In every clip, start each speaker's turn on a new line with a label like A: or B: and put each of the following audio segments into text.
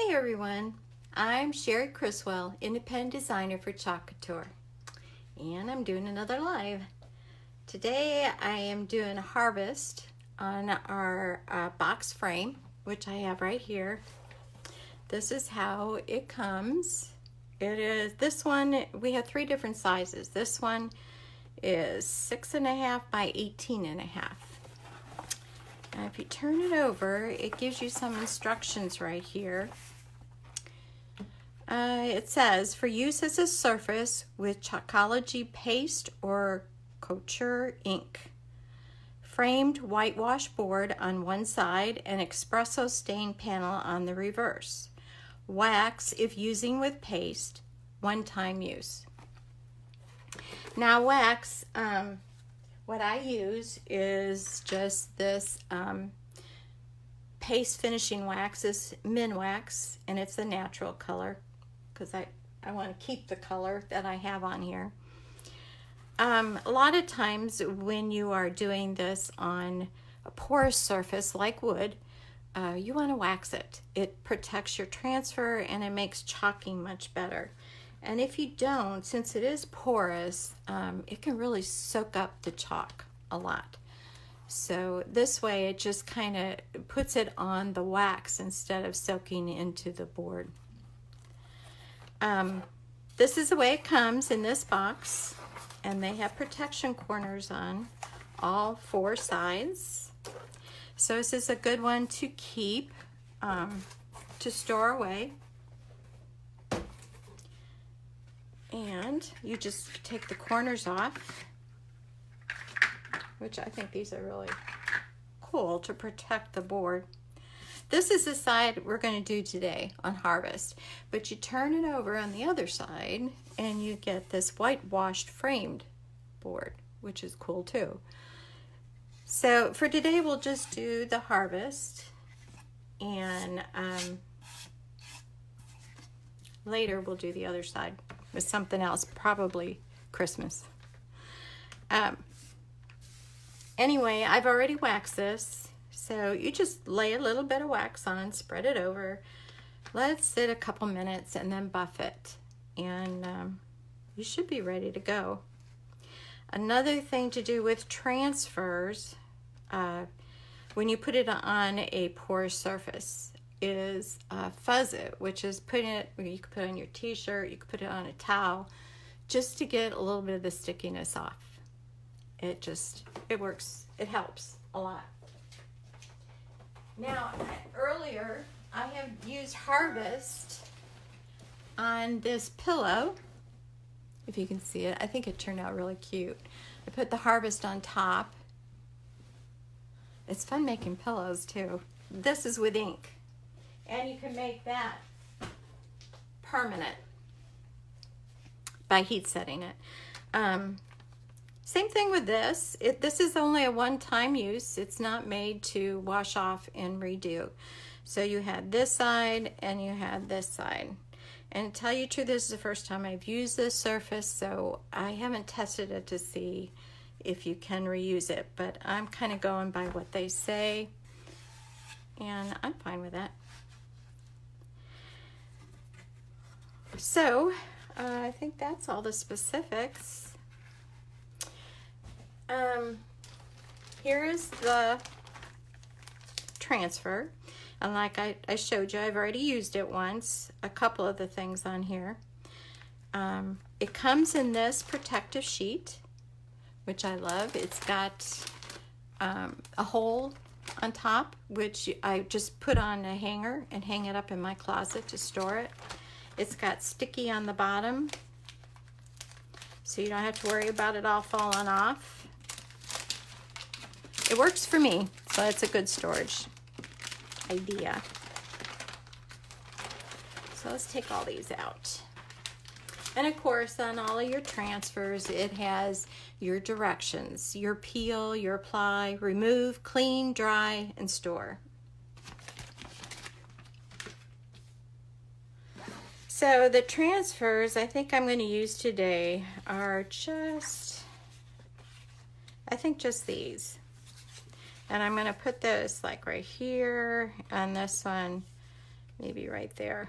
A: Hey everyone, I'm Cherie Criswell, independent designer for Chalk Couture, and I'm doing another live. Today I am doing a harvest on our box frame, which I have right here. This is how it comes. It is, this one, we have three different sizes. This one is 6.5 by 18.5. Now if you turn it over, it gives you some instructions right here. It says, for use as a surface with Chalkology paste or couture ink. Framed whitewash board on one side and espresso stain panel on the reverse. Wax if using with paste, one-time use. Now wax, what I use is just this paste finishing wax, is Min Wax, and it's a natural color because I want to keep the color that I have on here. A lot of times when you are doing this on a porous surface like wood, you want to wax it. It protects your transfer and it makes chalking much better. And if you don't, since it is porous, it can really soak up the chalk a lot. So this way it just kind of puts it on the wax instead of soaking into the board. This is the way it comes in this box, and they have protection corners on all four sides. So this is a good one to keep, to store away. And you just take the corners off, which I think these are really cool to protect the board. This is the side we're going to do today on harvest, but you turn it over on the other side and you get this whitewashed framed board, which is cool too. So for today we'll just do the harvest, and later we'll do the other side with something else, probably Christmas. Anyway, I've already waxed this, so you just lay a little bit of wax on, spread it over, let it sit a couple minutes, and then buff it, and you should be ready to go. Another thing to do with transfers, when you put it on a porous surface, is fuzz it, which is putting it, you can put it on your t-shirt, you can put it on a towel, just to get a little bit of the stickiness off. It works, it helps a lot. Now, earlier I have used Harvest on this pillow. If you can see it, I think it turned out really cute. I put the Harvest on top. It's fun making pillows too. This is with ink. And you can make that permanent by heat setting it. Same thing with this. This is only a one-time use. It's not made to wash off and redo. So you had this side and you had this side. And to tell you the truth, this is the first time I've used this surface, so I haven't tested it to see if you can reuse it. But I'm kind of going by what they say, and I'm fine with that. So I think that's all the specifics. Here is the transfer, and like I showed you, I've already used it once, a couple of the things on here. It comes in this protective sheet, which I love. It's got a hole on top, which I just put on a hanger and hang it up in my closet to store it. It's got sticky on the bottom, so you don't have to worry about it all falling off. It works for me, so it's a good storage idea. So let's take all these out. And of course, on all of your transfers, it has your directions, your peel, your apply, remove, clean, dry, and store. So the transfers I think I'm going to use today are just— and I'm going to put this like right here, and this one maybe right there.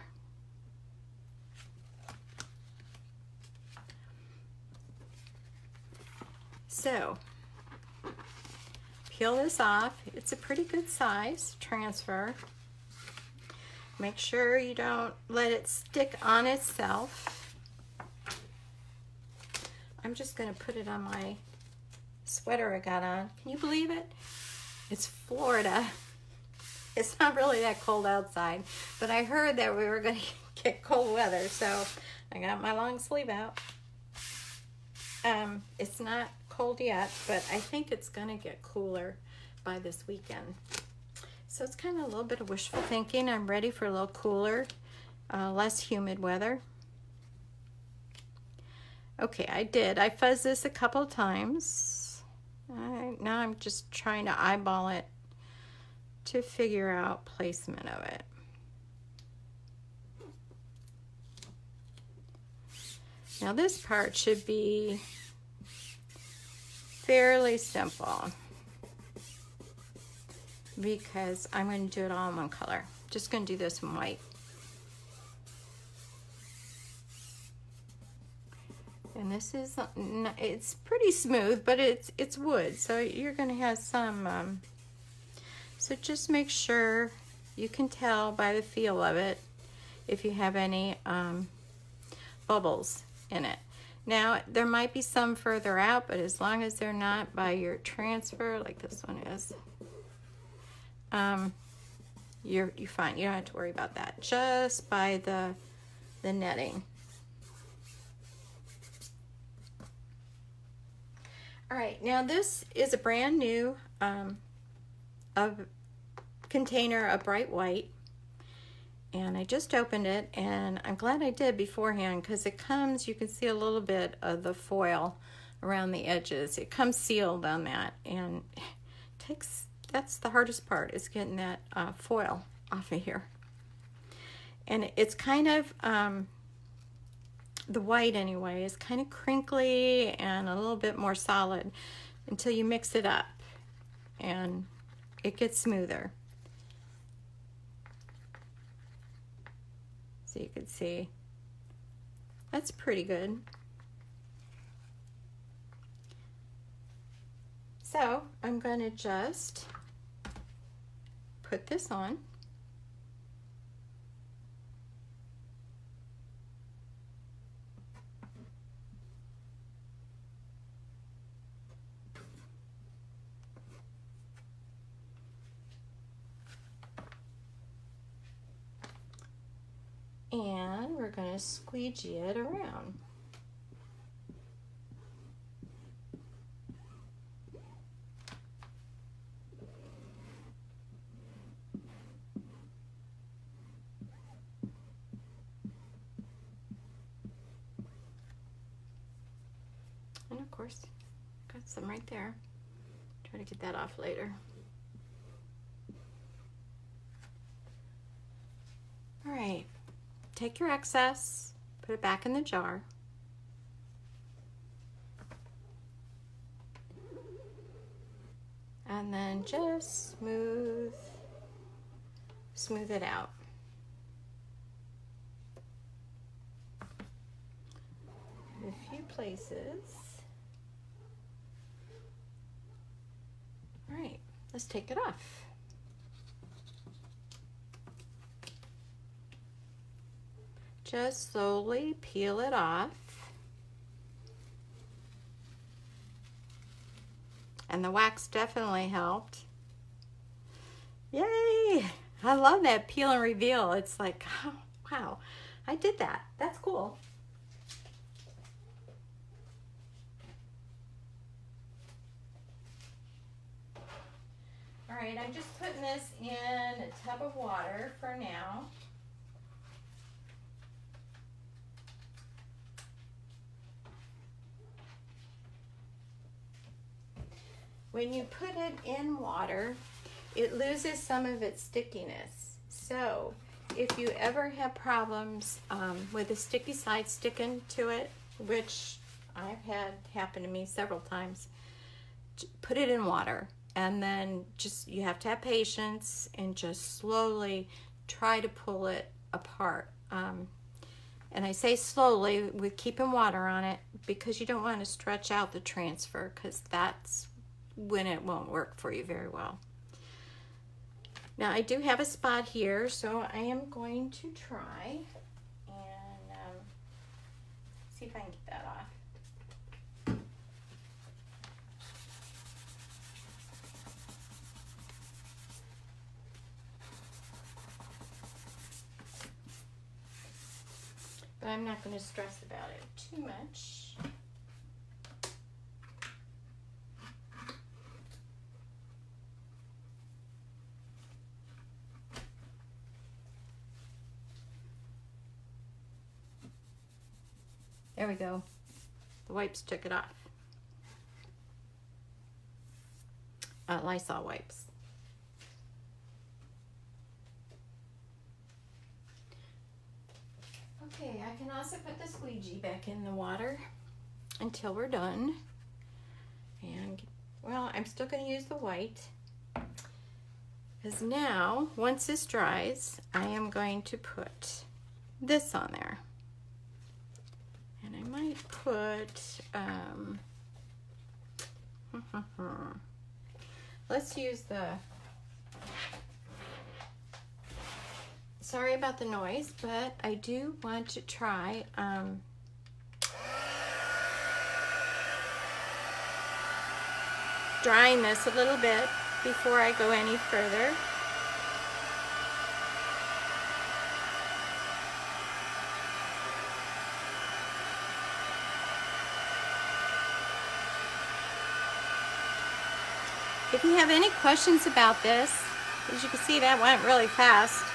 A: So peel this off. It's a pretty good size transfer. Make sure you don't let it stick on itself. I'm just going to put it on my sweater I got on. Can you believe it? It's Florida. It's not really that cold outside, but I heard that we were going to get cold weather, so I got my long sleeve out. It's not cold yet, but I think it's going to get cooler by this weekend. So it's kind of a little bit of wishful thinking. I'm ready for a little cooler, less humid weather. Okay, I fuzzed this a couple times. Now I'm just trying to eyeball it to figure out placement of it. Now this part should be fairly simple because I'm going to do it all in one color. Just going to do this in white. And this is, it's pretty smooth, but it's wood, so you're going to have some, so just make sure you can tell by the feel of it if you have any bubbles in it. Now, there might be some further out, but as long as they're not by your transfer, like this one is, you're fine. You don't have to worry about that. Just by the netting. All right, now this is a brand new container of bright white. And I just opened it, and I'm glad I did beforehand because it comes, you can see a little bit of the foil around the edges. It comes sealed on that, and it takes, that's the hardest part, is getting that foil off of here. And it's kind of, the white anyway, is kind of crinkly and a little bit more solid until you mix it up, and it gets smoother. So you can see, that's pretty good. So I'm going to just put this on. And we're going to squeegee it around. And of course, got some right there. Try to get that off later. All right. Take your excess, put it back in the jar. And then just smooth it out. A few places. All right, let's take it off. Just slowly peel it off. And the wax definitely helped. Yay! I love that peel and reveal. It's like, oh, wow, I did that. That's cool. All right, I'm just putting this in a tub of water for now. When you put it in water, it loses some of its stickiness. So if you ever have problems with the sticky side sticking to it, which I've had happen to me several times, put it in water. And then just, you have to have patience and just slowly try to pull it apart. And I say slowly with keeping water on it because you don't want to stretch out the transfer, because that's when it won't work for you very well. Now I do have a spot here, so I am going to try and see if I can get that off. But I'm not going to stress about it too much. There we go. The wipes took it off. Lysol wipes. Okay, I can also put the squeegee back in the water until we're done. And, well, I'm still going to use the white. Because now, once this dries, I am going to put this on there. And I might put, let's use the, sorry about the noise, but I do want to try drying this a little bit before I go any further. If you have any questions about this, as you can see, that went really fast.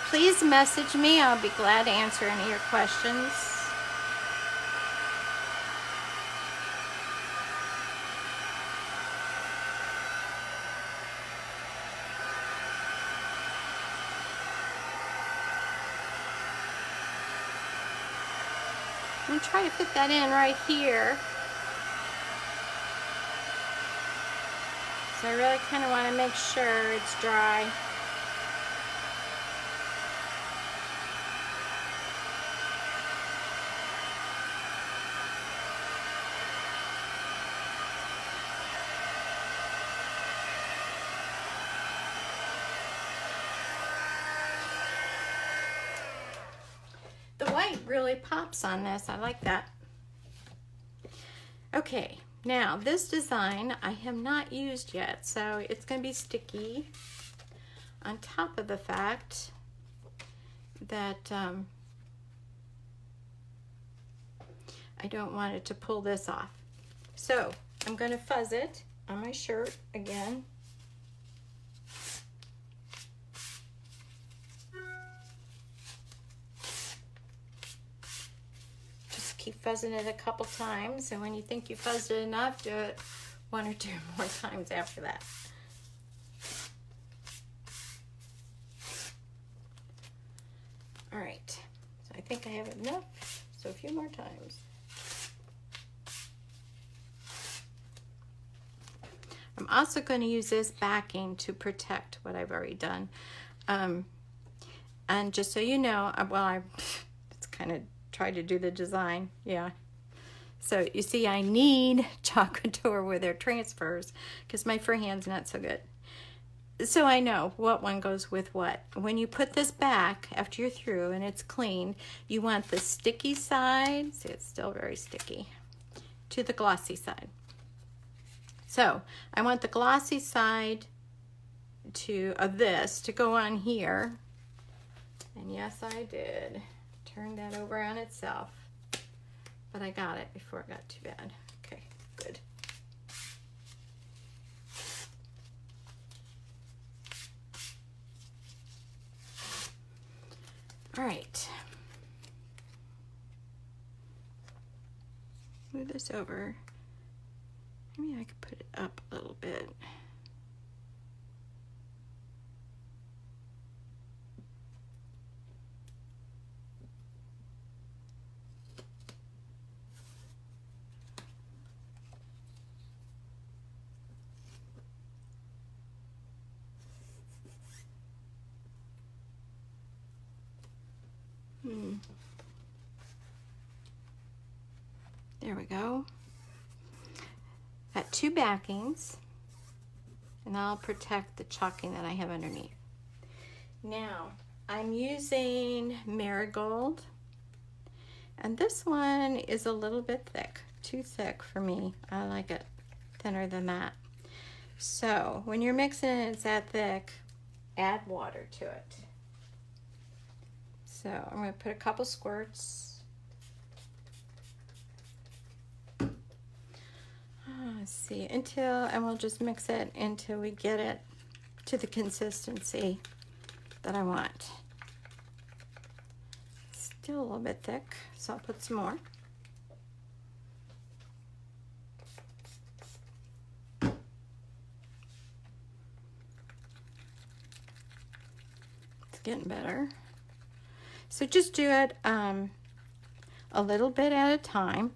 A: Please message me. I'll be glad to answer any of your questions. I'm going to try to fit that in right here. So I really kind of want to make sure it's dry. The white really pops on this. I like that. Okay. Now, this design I have not used yet, so it's going to be sticky, on top of the fact that I don't want it to pull this off. So, I'm going to fuzz it on my shirt again. Keep fuzzing it a couple times, and when you think you fuzzed it enough, do it 1 or 2 more times after that. All right, so I think I have enough, so a few more times. I'm also going to use this backing to protect what I've already done. And just so you know, it's kind of try to do the design, yeah. So you see, I need Chalk Couture with their transfers because my freehand's not so good. So I know what one goes with what. When you put this back after you're through and it's clean, you want the sticky side, see it's still very sticky, to the glossy side. So I want the glossy side of this to go on here, and yes I did. Turn that over on itself, but I got it before it got too bad. Okay, good. All right. Move this over. Maybe I could put it up a little bit. There we go. Got 2 backings, and I'll protect the chalking that I have underneath. Now, I'm using Marigold, and this one is a little bit thick, too thick for me. I like it thinner than that. So, when you're mixing it, it's that thick, add water to it. So, I'm going to put a couple squirts. Let's see, and we'll just mix it until we get it to the consistency that I want. Still a little bit thick, so I'll put some more. It's getting better. So just do it a little bit at a time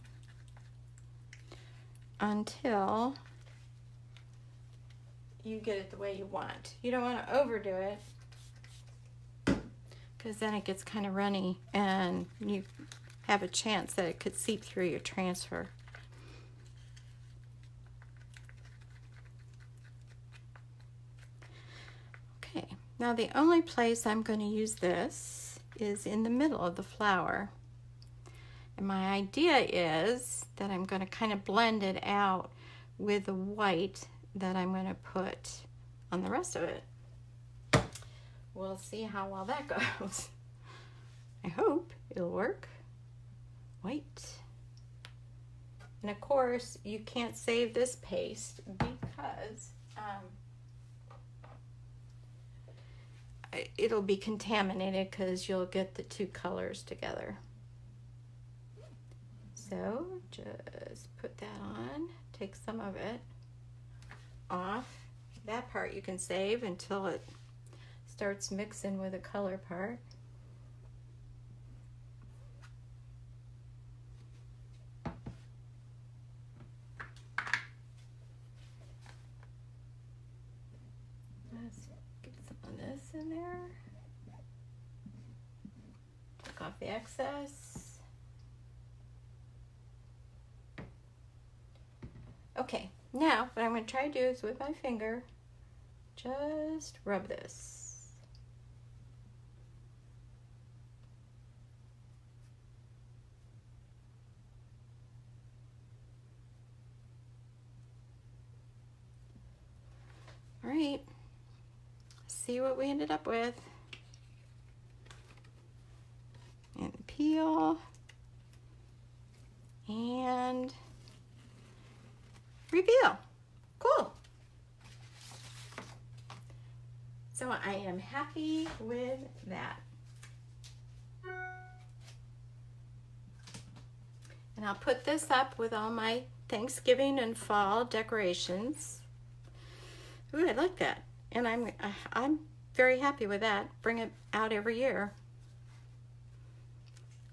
A: until you get it the way you want. You don't want to overdo it, because then it gets kind of runny and you have a chance that it could seep through your transfer. Okay, now the only place I'm going to use this is in the middle of the flower. And my idea is that I'm going to kind of blend it out with the white that I'm going to put on the rest of it. We'll see how well that goes. I hope it'll work. White. And of course, you can't save this paste because it'll be contaminated, because you'll get the 2 colors together. So just put that on, take some of it off. That part you can save until it starts mixing with the color part. Let's get some of this in there. Take off the excess. Okay, now what I'm going to try to do is with my finger, just rub this. All right, see what we ended up with. And peel. And reveal. Cool. So I am happy with that. And I'll put this up with all my Thanksgiving and fall decorations. Ooh, I like that. And I'm very happy with that. Bring it out every year.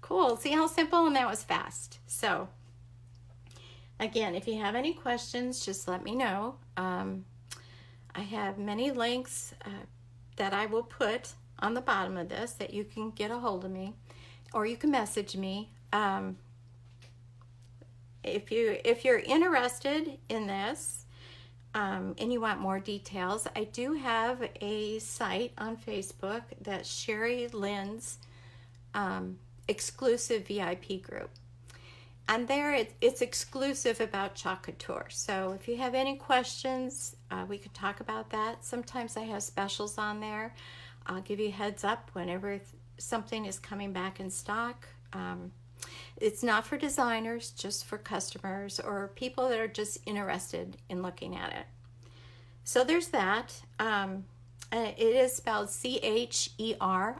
A: Cool. See how simple, and that was fast. So again, if you have any questions, just let me know. I have many links that I will put on the bottom of this that you can get a hold of me, or you can message me. If you're interested in this and you want more details, I do have a site on Facebook that's Cherie Lyne's exclusive VIP group. And there it's exclusive about Chalk Couture. So if you have any questions, we could talk about that. Sometimes I have specials on there. I'll give you a heads up whenever something is coming back in stock. It's not for designers, just for customers or people that are just interested in looking at it. So there's that. It is spelled CherieLyne,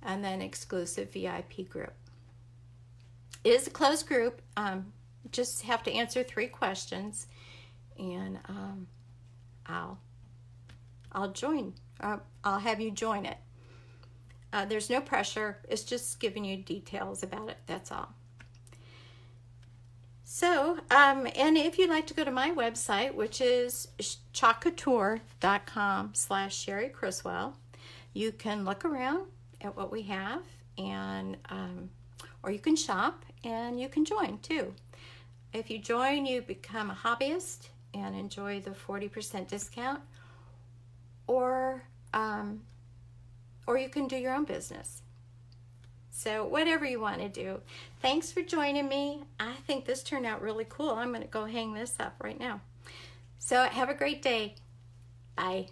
A: and then exclusive VIP group. It is a closed group. Just have to answer 3 questions, and I'll join. I'll have you join it. There's no pressure. It's just giving you details about it. That's all. So, and if you'd like to go to my website, which is chalkcouture.com/Cherie Criswell, you can look around at what we have, and or you can shop and you can join too. If you join, you become a hobbyist and enjoy the 40% discount, or you can do your own business. So whatever you want to do. Thanks for joining me. I think this turned out really cool. I'm going to go hang this up right now. So have a great day. Bye.